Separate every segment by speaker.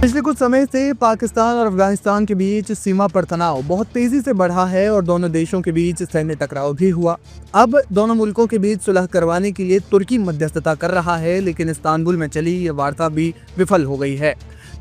Speaker 1: पिछले कुछ समय से पाकिस्तान और अफगानिस्तान के बीच सीमा पर तनाव बहुत तेजी से बढ़ा है और दोनों देशों के बीच सैन्य टकराव भी हुआ। अब दोनों मुल्कों के बीच सुलह करवाने के लिए तुर्की मध्यस्थता कर रहा है, लेकिन इस्तांबुल में चली ये वार्ता भी विफल हो गई है।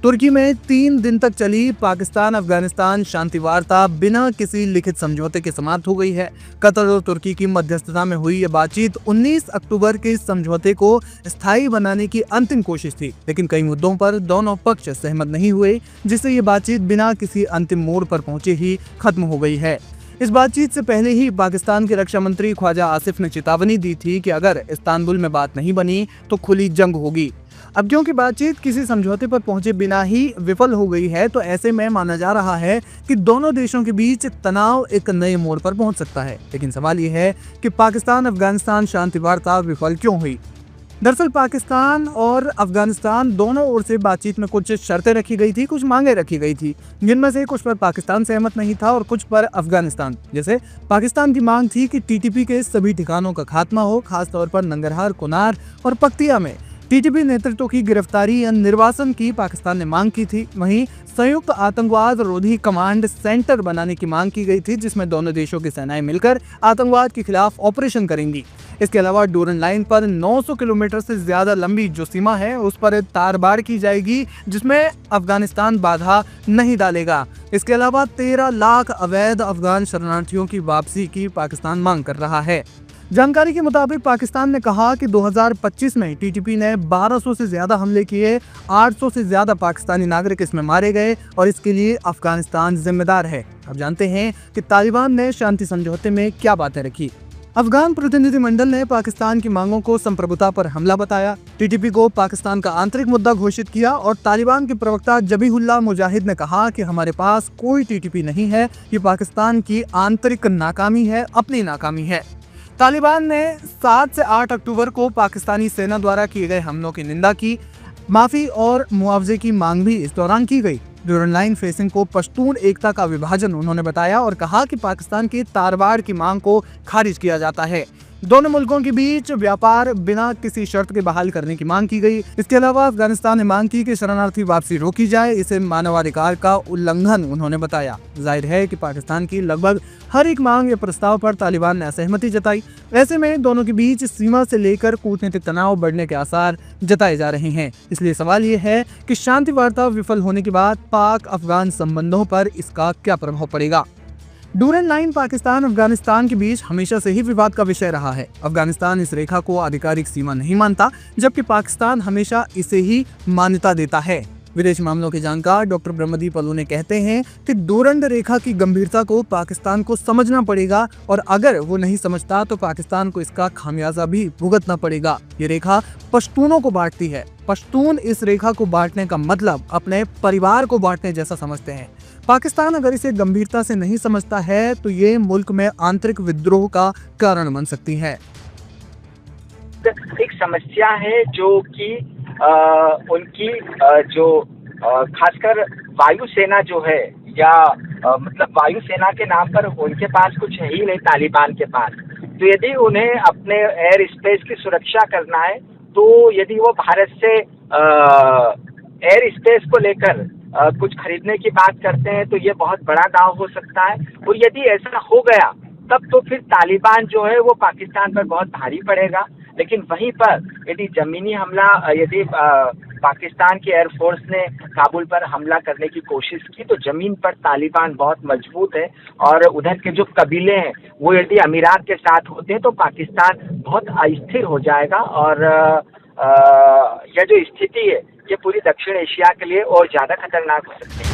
Speaker 1: तुर्की में 3 दिन तक चली पाकिस्तान अफगानिस्तान शांति वार्ता बिना किसी लिखित समझौते के समाप्त हो गई है। कतर और तुर्की की मध्यस्थता में हुई ये बातचीत 19 अक्टूबर के इस समझौते को स्थायी बनाने की अंतिम कोशिश थी, लेकिन कई मुद्दों पर दोनों पक्ष सहमत नहीं हुए, जिससे ये बातचीत बिना किसी अंतिम मोड़ पर पहुंचे ही खत्म हो गई है। इस बातचीत से पहले ही पाकिस्तान के रक्षा मंत्री ख्वाजा आसिफ ने चेतावनी दी थी कि अगर इस्तांबुल में बात नहीं बनी तो खुली जंग होगी। अब क्योंकि बातचीत किसी समझौते पर पहुंचे बिना ही विफल हो गई है, तो ऐसे में माना जा रहा है कि दोनों देशों के बीच तनाव एक नए मोड़ पर पहुंच सकता है। लेकिन सवाल यह है कि पाकिस्तान अफगानिस्तान शांति वार्ता विफल क्यों हुई। दरअसल पाकिस्तान और अफगानिस्तान दोनों ओर से बातचीत में कुछ शर्तें रखी गई थी, कुछ मांगे रखी गई थी, जिनमें से कुछ पर पाकिस्तान सहमत नहीं था और कुछ पर अफगानिस्तान। जैसे पाकिस्तान की मांग थी कि टीटीपी के सभी ठिकानों का खात्मा हो, खासतौर पर नंगरहार, कुनार और पक्तिया में टीटीपी नेतृत्व की गिरफ्तारी या निर्वासन की पाकिस्तान ने मांग की थी। वहीं संयुक्त आतंकवाद रोधी कमांड सेंटर बनाने की मांग की गई थी, जिसमें दोनों देशों की सेनाएं मिलकर आतंकवाद के खिलाफ ऑपरेशन करेंगी। इसके अलावा डूरन लाइन पर 900 किलोमीटर से ज्यादा लंबी जो सीमा है उस पर तारबाड़ की जाएगी, जिसमें अफगानिस्तान बाधा नहीं डालेगा। इसके अलावा 13 लाख अवैध अफगान शरणार्थियों की वापसी की पाकिस्तान मांग कर रहा है। जानकारी के मुताबिक पाकिस्तान ने कहा कि 2025 में टीटीपी ने 1200 से ज्यादा हमले किए, 800 से ज्यादा पाकिस्तानी नागरिक इसमें मारे गए और इसके लिए अफगानिस्तान जिम्मेदार है। अब जानते हैं कि तालिबान ने शांति समझौते में क्या बातें रखी। अफगान प्रतिनिधिमंडल ने पाकिस्तान की मांगों को संप्रभुता पर हमला बताया, टीटीपी को पाकिस्तान का आंतरिक मुद्दा घोषित किया और तालिबान के प्रवक्ता जबीहुल्लाह मुजाहिद ने कहा कि हमारे पास कोई टीटीपी नहीं है, ये पाकिस्तान की आंतरिक नाकामी है, अपनी नाकामी है। तालिबान ने 7 से 8 अक्टूबर को पाकिस्तानी सेना द्वारा किए गए हमलों की निंदा की। माफी और मुआवजे की मांग भी इस दौरान की गई। डूरन लाइन फेसिंग को पश्तून एकता का विभाजन उन्होंने बताया और कहा कि पाकिस्तान की तारबाड़ की मांग को खारिज किया जाता है। दोनों मुल्कों के बीच व्यापार बिना किसी शर्त के बहाल करने की मांग की गई। इसके अलावा अफगानिस्तान ने मांग की कि शरणार्थी वापसी रोकी जाए, इसे मानवाधिकार का उल्लंघन उन्होंने बताया। जाहिर है कि पाकिस्तान की लगभग हर एक मांग या प्रस्ताव पर तालिबान ने असहमति जताई। ऐसे में दोनों के बीच सीमा से लेकर कूटनीतिक तनाव बढ़ने के आसार जताए जा रहे हैं। इसलिए सवाल ये है कि शांति वार्ता विफल होने के बाद पाक अफगान संबंधों पर इसका क्या प्रभाव पड़ेगा। डूरन लाइन पाकिस्तान अफगानिस्तान के बीच हमेशा से ही विवाद का विषय रहा है। अफगानिस्तान इस रेखा को आधिकारिक सीमा नहीं मानता, जबकि पाकिस्तान हमेशा इसे ही मान्यता देता है। विदेश मामलों के जानकार डॉक्टर ब्रह्मदीप अलू ने कहते हैं कि डूरन रेखा की गंभीरता को पाकिस्तान को समझना पड़ेगा और अगर वो नहीं समझता तो पाकिस्तान को इसका खामियाजा भी भुगतना पड़ेगा। ये रेखा पश्तूनों को बांटती है। पश्तून इस रेखा को बांटने का मतलब अपने परिवार को बांटने जैसा समझते हैं। पाकिस्तान अगर इसे गंभीरता से नहीं समझता है तो ये मुल्क में आंतरिक विद्रोह का कारण बन सकती है।
Speaker 2: एक समस्या है जो कि उनकी जो खासकर वायुसेना जो है या मतलब वायुसेना के नाम पर उनके पास कुछ है ही नहीं तालिबान के पास। तो यदि उन्हें अपने एयर स्पेस की सुरक्षा करना है तो यदि वो भारत से एयर स्पेस को लेकर कुछ खरीदने की बात करते हैं तो ये बहुत बड़ा दाव हो सकता है। और यदि ऐसा हो गया तब तो फिर तालिबान जो है वो पाकिस्तान पर बहुत भारी पड़ेगा। लेकिन वहीं पर यदि जमीनी हमला यदि पाकिस्तान की एयरफोर्स ने काबुल पर हमला करने की कोशिश की तो जमीन पर तालिबान बहुत मजबूत है और उधर के जो कबीले हैं वो यदि अमीरात के साथ होते हैं तो पाकिस्तान बहुत अस्थिर हो जाएगा और यह जो स्थिति है ये पूरी दक्षिण एशिया के लिए और ज्यादा खतरनाक हो सकती है।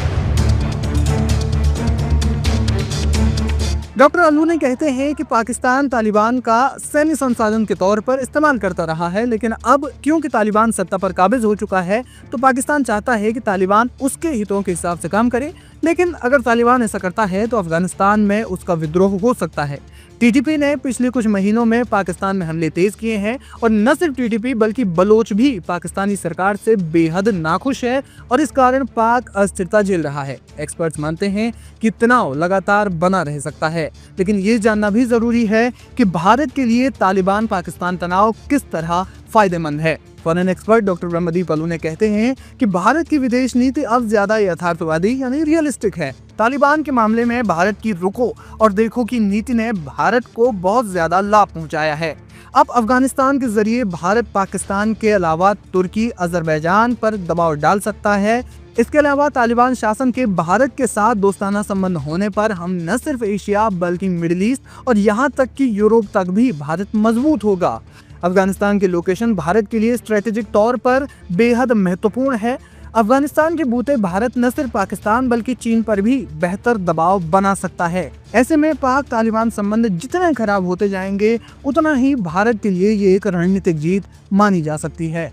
Speaker 1: डॉक्टर अलू ने कहते हैं कि पाकिस्तान तालिबान का सैन्य संसाधन के तौर पर इस्तेमाल करता रहा है, लेकिन अब क्योंकि तालिबान सत्ता पर काबिज हो चुका है तो पाकिस्तान चाहता है कि तालिबान उसके हितों के हिसाब से काम करे। लेकिन अगर तालिबान ऐसा करता है तो अफगानिस्तान में उसका विद्रोह हो सकता है। टीटीपी ने पिछले कुछ महीनों में पाकिस्तान में हमले तेज किए हैं और न सिर्फ टीटीपी बल्कि बलोच भी पाकिस्तानी सरकार से बेहद नाखुश है और इस कारण पाक अस्थिरता झेल रहा है। एक्सपर्ट्स मानते हैं कि तनाव लगातार बना रह सकता है, लेकिन ये जानना भी जरूरी है कि भारत के लिए तालिबान पाकिस्तान तनाव किस तरह फायदेमंद है। फॉरेन एक्सपर्ट डॉक्टर ब्रह्मदीप अलूने कहते हैं कि भारत की विदेश नीति अब ज्यादा यथार्थवादी यानी रियलिस्टिक है। तालिबान के मामले में भारत की रुको और देखो की नीति ने भारत को बहुत ज्यादा लाभ पहुंचाया है। अब अफगानिस्तान के जरिए भारत पाकिस्तान के अलावा तुर्की, अजरबैजान पर दबाव डाल सकता है। इसके अलावा तालिबान शासन के भारत के साथ दोस्ताना संबंध होने पर हम न सिर्फ एशिया बल्कि मिडिल ईस्ट और यहाँ तक कि यूरोप तक भी भारत मजबूत होगा। अफगानिस्तान की लोकेशन भारत के लिए स्ट्रेटेजिक तौर पर बेहद महत्वपूर्ण है। अफगानिस्तान के बूते भारत न सिर्फ पाकिस्तान बल्कि चीन पर भी बेहतर दबाव बना सकता है। ऐसे में पाक तालिबान संबंध जितने खराब होते जाएंगे उतना ही भारत के लिए ये एक रणनीतिक जीत मानी जा सकती है।